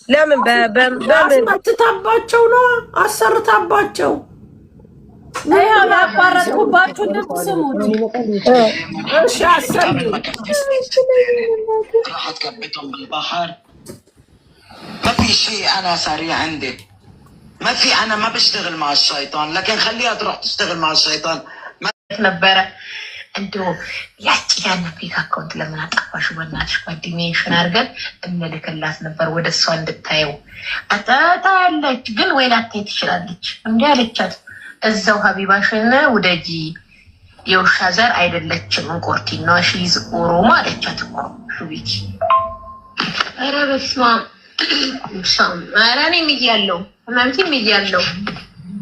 ለምን በምን አትታባቸው ነው አሰርታባቸው ያው ያባረጥኩባችሁ እንድትስሙት እሺ አሰሚ راحت كبتهم بالبحر ما في شيء انا سريع عندي ما في انا ما بشتغل مع الشيطان لكن خليها تروح تشتغل مع الشيطان ነበረ እንደው ያቺ ፊክ አካውንት ለምን አጠፋሽ? በእናትሽ ጓደኛሽን አድርገን እንልክላት ነበር ወደ እሷ እንድታየው። አጣጣለች ግን ወይ ላታይ ትችላለች። እንዲህ አለቻት፣ እዛው ሀቢባሽን ውደጂ፣ የውሻ ዘር አይደለችም እንቆርቲ ነው ሺዝ ኦሮሞ አለቻት እኮ ሹቢቲ። ኧረ በስመ አብ ኧረ እኔም እያለሁ ህመምቴም እያለሁ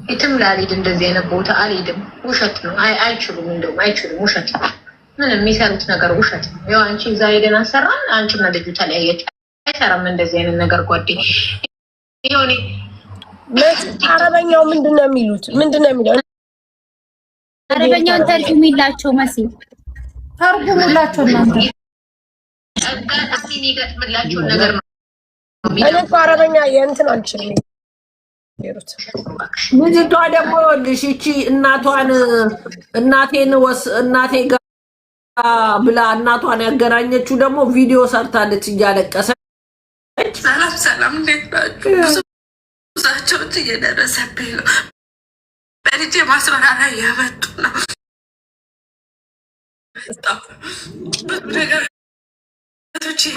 የትም ላልሄድ እንደዚህ አይነት ቦታ አልሄድም። ውሸት ነው። አይችሉም፣ እንደውም አይችሉም። ውሸት ነው። ምንም የሚሰሩት ነገር ውሸት ነው። ያው አንቺ እዛ ሄደን አሰራን፣ አንቺና ልጁ ተለያየች። አይሰራም እንደዚህ አይነት ነገር ጓዴ። ይሁን አረበኛው ምንድነው የሚሉት? ምንድነው የሚለው? አረበኛውን ተርጉሚላቸው መሲ፣ ተርጉሙላቸው እናንተ አጋጣሚ የሚገጥምላቸው ነገር ነው። እኔ እኮ አረበኛ የእንትን አልችልም። ልጅቷ ደግሞ ልሽ እቺ እናቴ ጋር ብላ እናቷን ያገናኘችው ደግሞ ቪዲዮ ሰርታለች እያለቀሰች። ሰላም እንዴት ናችሁ? ብዙ ዛቻዎች እየደረሰብኝ ነው። በልጄ ማስፈራሪያ እያመጡ ነው።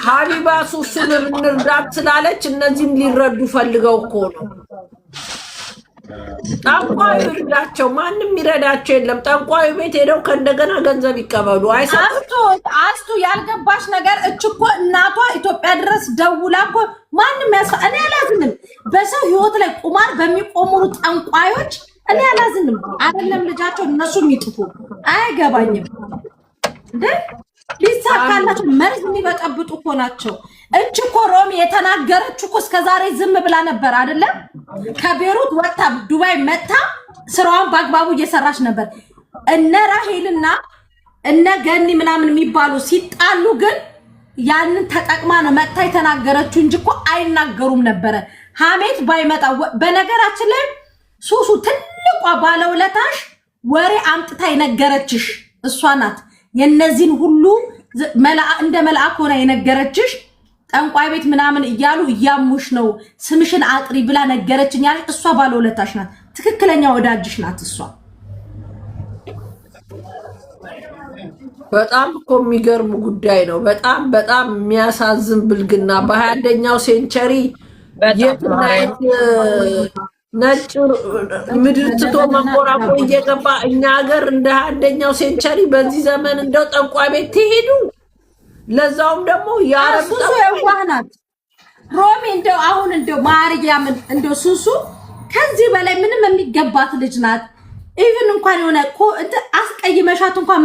ሀቢባ ሱሱን እንርዳት ስላለች እነዚህም ሊረዱ ፈልገው እኮ ነው። ጠንቋዩ ይርዳቸው፣ ማንም ይረዳቸው የለም። ጠንቋዩ ቤት ሄደው ከእንደገና ገንዘብ ይቀበሉ። አስቱ ያልገባሽ ነገር እኮ እናቷ ኢትዮጵያ ድረስ ደውላ እኮ ማንም እኔ አላዝንም። በሰው ህይወት ላይ ቁማር በሚቆምሩ ጠንቋዮች እኔ አላዝንም። አይደለም ልጃቸው እነሱ የሚጥፉ አይገባኝም እንዴ ሊሳካላቸው መርዝ የሚበጠብጡ እኮ ናቸው። እች እኮ ሮሚ የተናገረችው እኮ እስከዛሬ ዝም ብላ ነበር አይደለም? ከቤሩት ወጣ ዱባይ መጣ ስራዋን በአግባቡ እየሰራች ነበር። እነ ራሄልና እነ ገኒ ምናምን የሚባሉ ሲጣሉ ግን ያንን ተጠቅማ ነው መጣ የተናገረችው እንጂ እኮ አይናገሩም ነበረ። ሀሜት ባይመጣ በነገራችን ላይ ሱሱ ትልቋ ባለውለታሽ ወሬ አምጥታ የነገረችሽ እሷ ናት። የነዚህን ሁሉ እንደ መልአክ ሆና የነገረችሽ ጠንቋይ ቤት ምናምን እያሉ እያሙሽ ነው ስምሽን አጥሪ ብላ ነገረችኝ ያለች እሷ ባለውለታሽ ናት። ትክክለኛ ወዳጅሽ ናት እሷ። በጣም እኮ የሚገርም ጉዳይ ነው። በጣም በጣም የሚያሳዝን ብልግና በ21ኛው ሴንቸሪ የትናየት ነጭ ምድር ትቶ መንቆራቆ እየገባ እኛ ሀገር እንደ 21ኛው ሴንቸሪ በዚህ ዘመን እንደው ጠንቋይ ቤት ትሄዱ። ለዛውም ደግሞ ያረብ ሱሱ የዋህናት ሮሚ እንደው አሁን እንደው ማርያምን እንደው ሱሱ ከዚህ በላይ ምንም የሚገባት ልጅ ናት። ኢቭን እንኳን የሆነ አስቀይመሻት እንኳን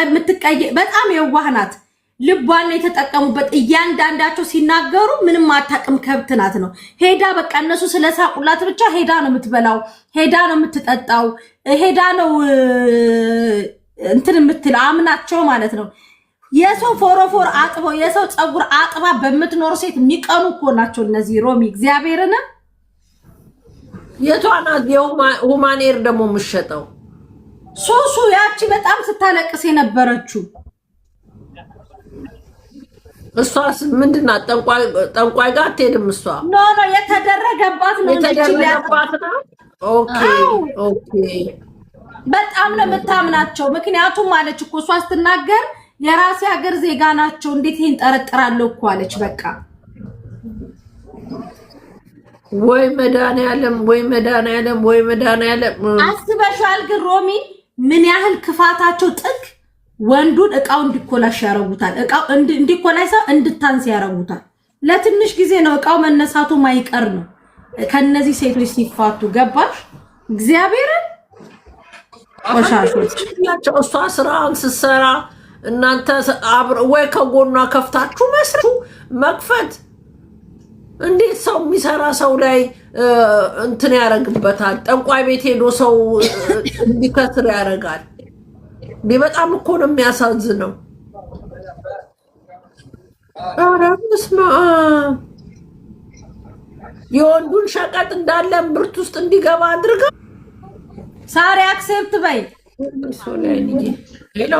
የምትቀይ በጣም የዋህናት። ልቧን የተጠቀሙበት እያንዳንዳቸው ሲናገሩ ምንም አታውቅም ከብት ናት ነው። ሄዳ በቃ እነሱ ስለሳቁላት ብቻ ሄዳ ነው የምትበላው፣ ሄዳ ነው የምትጠጣው፣ ሄዳ ነው እንትን የምትለው አምናቸው ማለት ነው። የሰው ፎሮፎር አጥበው የሰው ፀጉር አጥባ በምትኖር ሴት የሚቀኑ እኮ ናቸው እነዚህ ሮሚ። እግዚአብሔርን የቷናት የሁማኔር ደግሞ የምትሸጠው ሱሱ ያቺ በጣም ስታለቅስ የነበረችው እሷስ ምንድናት? ጠንቋይ ጋር አትሄድም እሷ። ኖ የተደረገባት ነው የተደረገባት ነው። ኦኬ ኦኬ። በጣም ነው የምታምናቸው። ምክንያቱም አለች እኮ እሷ ስትናገር የራሴ ሀገር ዜጋ ናቸው እንዴት ይሄን ጠረጥራለሁ እኮ አለች። በቃ ወይ መድኃኒዓለም ወይ መድኃኒዓለም ወይ መድኃኒዓለም። አስበሻል ግን ሮሚ ምን ያህል ክፋታቸው ጥግ ወንዱን እቃው እንዲኮላሽ ያረጉታል። እቃው እንዲኮላሽ ሰው እንድታንስ ያረጉታል። ለትንሽ ጊዜ ነው እቃው መነሳቱ ማይቀር ነው ከነዚህ ሴቶች ሲፋቱ። ገባሽ? እግዚአብሔርን ቆሻሾች ናቸው። እሷ ስራውን ስትሰራ እናንተ ወይ ከጎኗ ከፍታችሁ መስሩ መክፈት። እንዴት ሰው የሚሰራ ሰው ላይ እንትን ያረግበታል? ጠንቋይ ቤት ሄዶ ሰው እንዲከስር ያረጋል። በጣም እኮ ነው የሚያሳዝነው። ኧረ በስመ አብ የወንዱን ሸቀጥ እንዳለ ብርት ውስጥ እንዲገባ አድርጋ ሳሪ አክሴፕት በይ። ሄሎ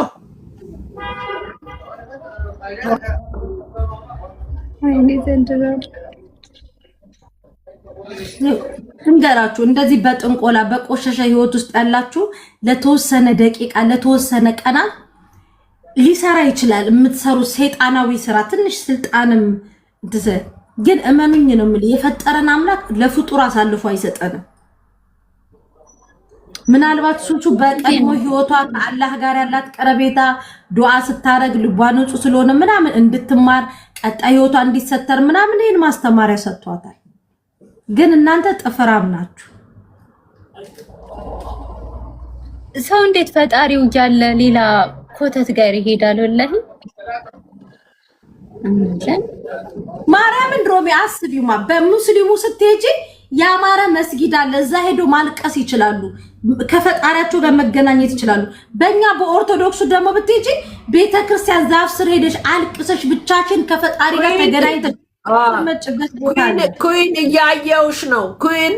እንገራችሁ እንደዚህ በጥንቆላ በቆሸሸ ህይወት ውስጥ ያላችሁ ለተወሰነ ደቂቃ ለተወሰነ ቀናት ሊሰራ ይችላል። የምትሰሩት ሰይጣናዊ ስራ ትንሽ ስልጣንም ግን እመኑኝ ነው የምልህ የፈጠረን አምላክ ለፍጡር አሳልፎ አይሰጠንም። ምናልባት ሱሱ በቀድሞ ህይወቷ ከአላህ ጋር ያላት ቀረቤታ ዱዓ ስታረግ ልቧ ንጹህ ስለሆነ ምናምን እንድትማር ቀጣይ ህይወቷ እንዲሰተር ምናምን ይሄን ማስተማሪያ ሰጥቷታል። ግን እናንተ ጥፍራም ናችሁ። ሰው እንዴት ፈጣሪው እያለ ሌላ ኮተት ጋር ይሄዳል? ወላሂ ማርያምን ድሮሜ አስቢውማ በሙስሊሙ ስትሄጂ ያማረ መስጊድ አለ። እዛ ሄዶ ማልቀስ ይችላሉ፣ ከፈጣሪያቸው ጋር መገናኘት ይችላሉ። በእኛ በኦርቶዶክሱ ደግሞ ብትሄጂ ቤተክርስቲያን ዛፍ ስር ሄደሽ አልቅሰሽ ብቻችን ከፈጣሪ ጋር ተገናኝተሽ መጭበት ቦታ ነው። ኩዊን እያየውሽ ነው። ኩዊን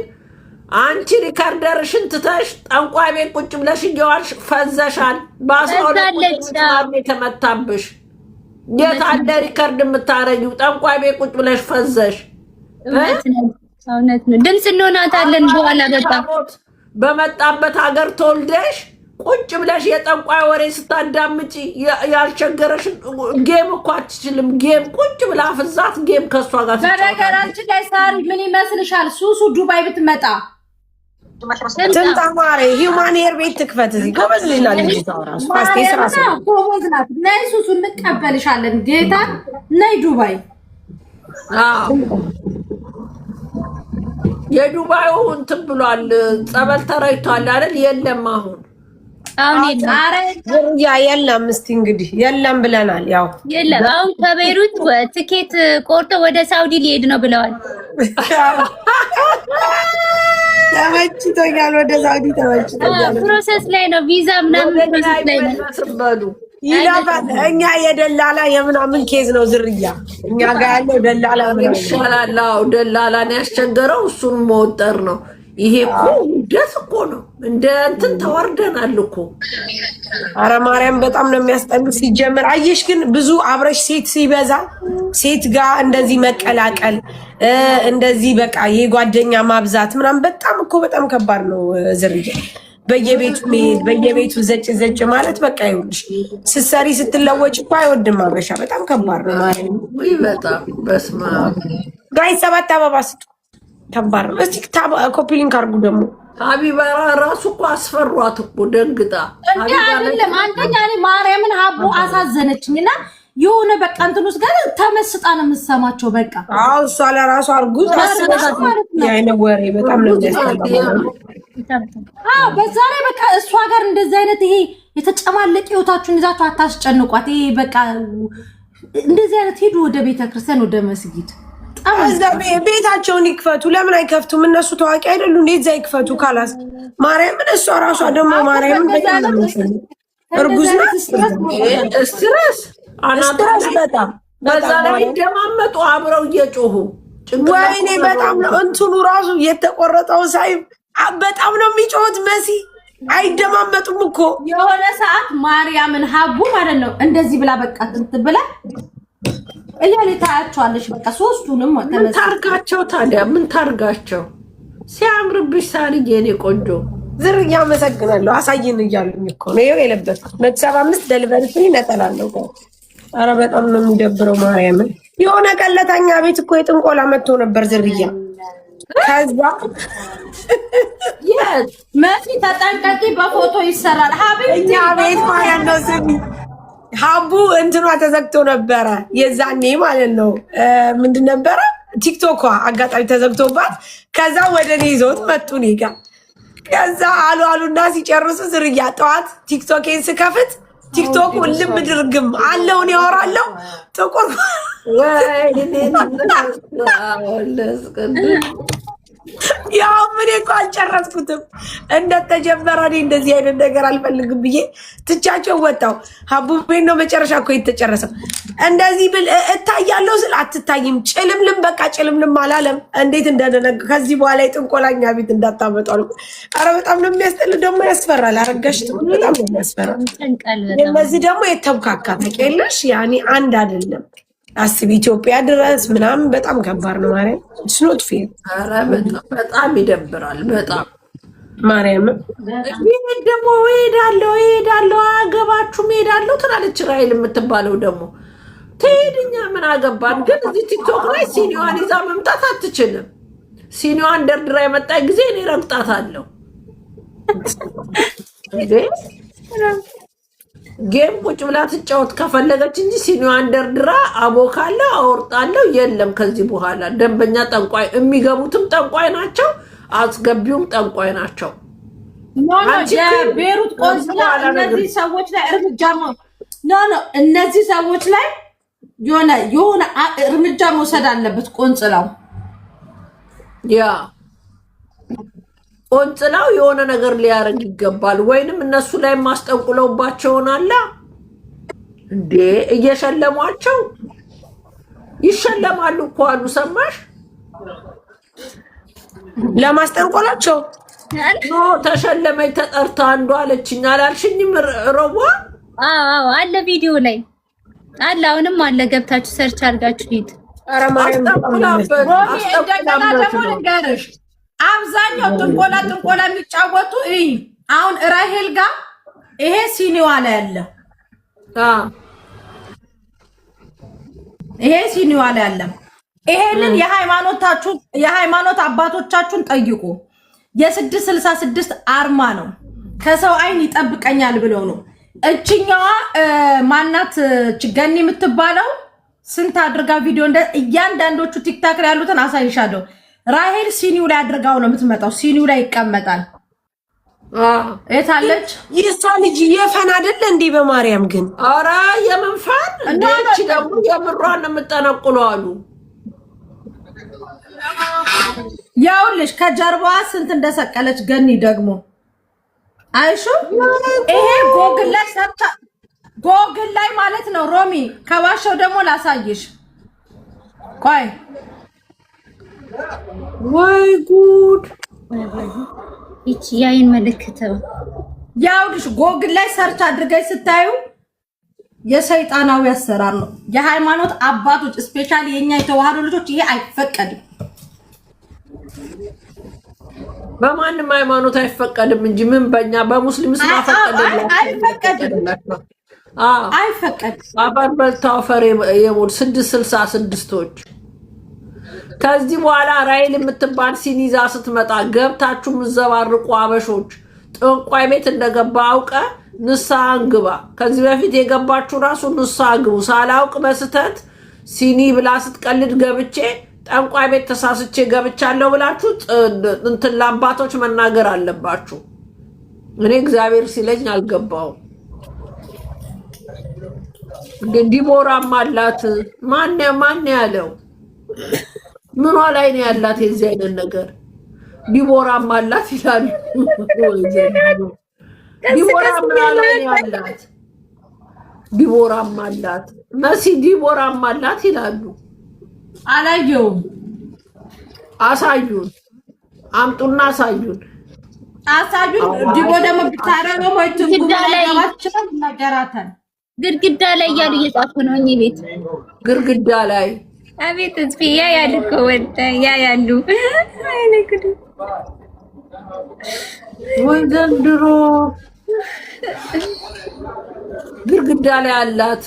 አንቺ ሪካርደርሽን ትተሽ ጠንቋይ ቤት ቁጭ ብለሽ እየዋልሽ ፈዘሻል። በ12 የተመታብሽ የት አለ ሪካርድ የምታረጊው? ጠንቋይ ቤት ቁጭ ብለሽ ፈዘሽ። እውነት ነው። ድምፅ እንሆናታለን በኋላ በመጣበት ሀገር ተወልደሽ ቁጭ ብለሽ የጠንቋይ ወሬ ስታዳምጪ ያልቸገረሽ ጌም እኮ አትችልም። ጌም ቁጭ ብላ ፍዛት ጌም ከሷ ጋር በነገራችን ላይ ሳሪ ምን ይመስልሻል? ሱሱ ዱባይ ብትመጣ ትምጣ ማሬ ሂውማን ሄር ቤት ትክፈት። እዚህ ጎበዝ ልጅ ናት ልጅ ታውራስ ፓስቴ ስራ ሰው ጎበዝ ናት። ነይ ሱሱ እንቀበልሻለን። ጌታ ነይ ዱባይ። የዱባዩ እንትን ብሏል፣ ጸበል ተረይቷል አይደል? የለም አሁን ያ የለም። እስቲ እንግዲህ የለም ብለናል። ያው የለም አሁን ከቤይሩት ትኬት ቆርጦ ወደ ሳውዲ ሊሄድ ነው ብለዋል። ተመችቶኛል፣ ወደ ሳውዲ ተመችቶኛል። ፕሮሰስ ላይ ነው፣ ቪዛ ምናምን ፕሮሰስ ላይ ነው። ይላፋል። እኛ የደላላ የምናምን ኬዝ ነው ዝርያ። እኛ ጋር ያለው ደላላ ይሻላል። ደላላን ያስቸገረው እሱን መወጠር ነው። ይሄ እኮ ደስ እኮ ነው። እንደ እንትን ተወርደናል እኮ። አረ ማርያም በጣም ነው የሚያስጠሉ። ሲጀምር አየሽ ግን ብዙ አብረሽ ሴት ሲበዛ ሴት ጋር እንደዚህ መቀላቀል እንደዚህ በቃ የጓደኛ ማብዛት ምናምን በጣም እኮ በጣም ከባድ ነው ዝርያ። በየቤቱ መሄድ በየቤቱ ዘጭ ዘጭ ማለት በቃ ይኸውልሽ ስትሰሪ ስትለወጭ እኮ አይወድም አበሻ። በጣም ከባድ ነው ማለት ነው። ወይ በጣም በስመ አብ ጋይ 7 አበባ ስጡ። ከባድ ነው። እስቲ ኮፒ ሊንክ አድርጉ ደግሞ ሀቢባ ራሱ እኮ አስፈሯት እኮ ደንግጣ። እንዴ አይደለም አንደኛ እኔ ማርያምን ሀቡ አሳዘነችኝና የሆነ በቃ እንትን ውስጥ ጋር ተመስጣ ነው የምትሰማቸው። በቃ አዎ እሷ ለራሷ አርጉዝ አስበሻት ያይነ ወሬ በጣም ነው የሚያስጠላው። አዎ በዛ ላይ በቃ እሷ ጋር እንደዚህ አይነት ይሄ የተጨማለቀ ህይወታችሁን ይዛችሁ አታስጨንቋት። ይሄ በቃ እንደዚህ አይነት ሄዱ ወደ ቤተክርስቲያን ወደ መስጊድ እዛ ቤታቸውን ይክፈቱ። ለምን አይከፍቱም? እነሱ ታዋቂ አይደሉ? እንዴት ዛ ይክፈቱ? ካላስ ማርያምን እሷ ራሷ ደግሞ ማርያምን እርጉዝ ናት። ስትረስ በጣም በዛ ላይ ደማመጡ አብረው እየጮሁ ወይኔ በጣም ነው እንትኑ ራሱ የተቆረጠው ሳይ በጣም ነው የሚጮሁት። መሲ አይደማመጡም እኮ የሆነ ሰዓት ማርያምን ሀቡ ማለት ነው እንደዚህ ብላ በቃ እንትን ብላ እያለ ታያቸዋለሽ። በቃ ሶስቱንም ምን ታርጋቸው ታዲያ? ምን ታርጋቸው? ሲያምርብሽ ሳርዬ የኔ ቆንጆ ዝርያ አመሰግናለሁ። አሳይን እያሉኝ እኮ ነው የለበስኩት 175 ደሊቨሪ ፍሪ ነጠላለሁ። ኧረ በጣም ነው የሚደብረው ማርያምን። የሆነ ቀለታኛ ቤት እኮ የጥንቆላ መጥቶ ነበር ዝርያ። ከዛ መሲ ተጠንቀቂ፣ በፎቶ ይሰራል። እኛ ቤት ማለት ነው ስሚ ሀቡ እንትኗ ተዘግቶ ነበረ የዛኔ ማለት ነው። ምንድን ነበረ ቲክቶኳ አጋጣሚ ተዘግቶባት ከዛ ወደ እኔ ይዞት መጡ እኔ ጋ። ከዛ አሉ አሉና ሲጨርሱ ዝርያ ጠዋት ቲክቶኬን ስከፍት ቲክቶክ ልም ድርግም አለውን ያወራለው ጥቁር ያው ምን እኮ አልጨረስኩትም እንደተጀመረ እኔ እንደዚህ አይነት ነገር አልፈልግም ብዬ ትቻቸው ወጣው። ሀቡቤን ነው መጨረሻ እኮ የተጨረሰው። እንደዚህ ብል እታያለሁ ስል አትታይም፣ ጭልምልም በቃ ጭልምልም አላለም። እንዴት እንደደነገ ከዚህ በኋላ የጥንቆላኛ ቤት እንዳታመጡ አልኩ። ኧረ በጣም ነው የሚያስጠል፣ ደግሞ ያስፈራል። አረጋሽት በጣም ነው የሚያስፈራል። እነዚህ ደግሞ የተብካካ ታውቂያለሽ፣ ያኔ አንድ አይደለም። አስቢ ኢትዮጵያ ድረስ ምናምን በጣም ከባድ ነው። ማርያም ስኖት ፌር በጣም ይደብራል። በጣም ማርያም ይሄን ደግሞ እሄዳለሁ አገባችሁም እሄዳለሁ ትላለች። ራይል የምትባለው ደግሞ ትሄድኛ ምን አገባን። ግን እዚህ ቲክቶክ ላይ ሲኒዋን ይዛ መምጣት አትችልም። ሲኒዋን ደርድራ የመጣ ጊዜ እኔ ረግጣታለሁ። ጌም ቁጭ ብላ ትጫወት ከፈለገች እንጂ ሲኒዋን ደርድራ አቦካለሁ አወርጣለሁ የለም። ከዚህ በኋላ ደንበኛ ጠንቋይ፣ የሚገቡትም ጠንቋይ ናቸው፣ አስገቢውም ጠንቋይ ናቸው። ቤሩት ቆንስላ እነዚህ ሰዎች ላይ እርምጃ እነዚህ ሰዎች ላይ የሆነ እርምጃ መውሰድ አለበት ቆንስላው። ያ ቆንጽላው የሆነ ነገር ሊያደርግ ይገባል። ወይንም እነሱ ላይ ማስጠንቁለውባቸውን አለ እንዴ እየሸለሟቸው ይሸለማሉ እኮ አሉ። ሰማሽ? ለማስጠንቆላቸው ኖ ተሸለመኝ ተጠርታ አንዱ አለችኝ አላልሽኝም? ረዋ አዎ አለ፣ ቪዲዮ ላይ አለ፣ አሁንም አለ። ገብታችሁ ሰርች አድርጋችሁ ሂድ። ኧረ ማርያም እንደገና ደግሞ ልንገርሽ አብዛኛው ጥንቆላ የሚጫወቱ አሁን ራሄል ጋር ይሄ ሲኒዋ ላይ ያለ ይሄ ሲኒዋ ላይ ያለ ይሄንን የሃይማኖት አባቶቻችሁን ጠይቁ። የ666 አርማ ነው። ከሰው አይን ይጠብቀኛል ብለው ነው። እችኛዋ ማናት ችገኒ የምትባለው ስንት አድርጋ ቪዲዮ እያንዳንዶቹ ቲክታክ ላይ ያሉትን አሳይሻለሁ። ራሄል ሲኒው ላይ አድርጋው ነው የምትመጣው። ሲኒው ላይ ይቀመጣል። የታለች የሷ ልጅ የፈን አይደለ እንዴ? በማርያም ግን ኧረ የመንፋን እንደቺ ደግሞ የምሯን የምጠነቁለው አሉ። ያውልሽ ከጀርባዋ ስንት እንደሰቀለች ገኒ ደግሞ አይሹ። ይሄ ጎግል ላይ ማለት ነው። ሮሚ ከባሻው ደግሞ ላሳይሽ። ቆይ ወይ ጉድ! ይቺ ያይን ምልክት ያውልሽ ጎግል ላይ ሰርች አድርገሽ ስታዩ የሰይጣናዊ አሰራር ነው። የሃይማኖት አባቶች ስፔሻሊ የኛ የተዋህዶ ልጆች ይሄ አይፈቀድም። በማንም ሃይማኖት አይፈቀድም እንጂ ምን በእኛ በሙስሊም ስለፈቀደላችሁ አይፈቀድም። አባን በልታው ፈሬ የሞል 666ቶች ከዚህ በኋላ ራይል የምትባል ሲኒዛ ስትመጣ ገብታችሁ ምዘባርቁ አበሾች ጥንቋይ ቤት እንደገባ አውቀ ንስሐ ግባ። ከዚህ በፊት የገባችሁ ራሱ ንስሐ ግቡ። ሳላውቅ በስተት ሲኒ ብላ ስትቀልድ ገብቼ ጠንቋይ ቤት ተሳስቼ ገብቻለሁ ብላችሁ እንትን ለአባቶች መናገር አለባችሁ። እኔ እግዚአብሔር ሲለኝ አልገባውም። ግን ዲቦራም አላት። ማን ያለው ምኗ ላይ ነው ያላት? የዚህ አይነት ነገር ዲቦራም አላት ይላሉ። ዲቦራም ላይ ነው ያላት። ዲቦራም አላት መሲ ዲቦራም አላት ይላሉ። አላየውም። አሳዩን፣ አምጡና አሳዩን። ዲቦ ደግሞ ብታረገው ወይ ትንጉ ላይ ነገራታል። ግድግዳ ላይ እያሉ እየጻፉ ነው። እኔ ቤት ግድግዳ ላይ አቤት እስኪ ያ ያልኩ ወጣ ያ ያሉ አይኔ ጉድ ወይ ዘንድሮ ግድግዳ ላይ አላት።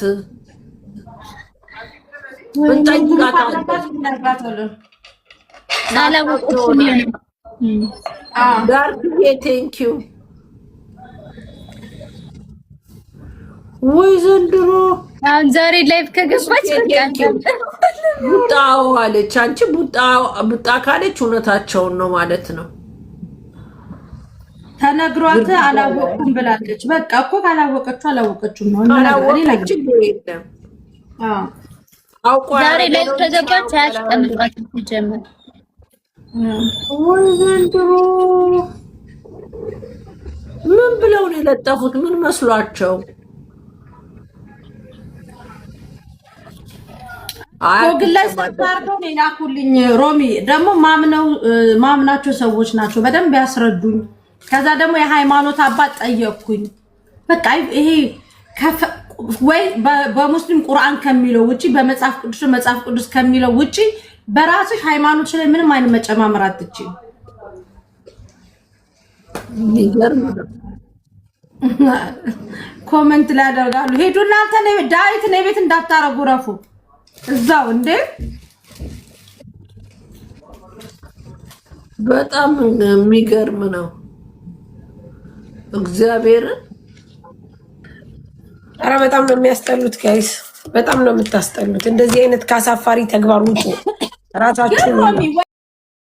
ወይ ዘንድሮ አሁን ዛሬ ላይቭ ከገባች ቡጣው አለች። አንቺ ቡጣ ካለች እውነታቸውን ነው ማለት ነው። ተነግሯት አላወቅኩም ብላለች። በቃ እኮ ካላወቀችው አላወቀችም ነው። አላወቀችም የለም። ዛሬ ላይቭ ከገባች አያስቀምጧትም። ሲጀምር ወይ ዘንድሮ ምን ብለው ነው የለጠፉት? ምን መስሏቸው? ግላይ ሰጣርዶ ላኩልኝ። ሮሚ ደግሞ ማምናቸው ሰዎች ናቸው፣ በደንብ ያስረዱኝ። ከዛ ደግሞ የሃይማኖት አባት ጠየቅኩኝ። በቃ ይሄ ወይ በሙስሊም ቁርአን ከሚለው ውጪ በመጽሐፍ ቅዱስ ከሚለው ውጪ በራስሽ ሃይማኖት ላይ ምንም አይነት መጨማመር አትችይም። ኮሜንት ላይ ያደርጋሉ። ሄዱ እናንተ ዳዊት ነው ቤት እንዳታረጉ ረፉ እዛው እንዴ። በጣም የሚገርም ነው እግዚአብሔርን። ኧረ በጣም ነው የሚያስጠሉት ጋይስ፣ በጣም ነው የምታስጠሉት። እንደዚህ አይነት ካሳፋሪ ተግባር ውጡ ራሳችሁ።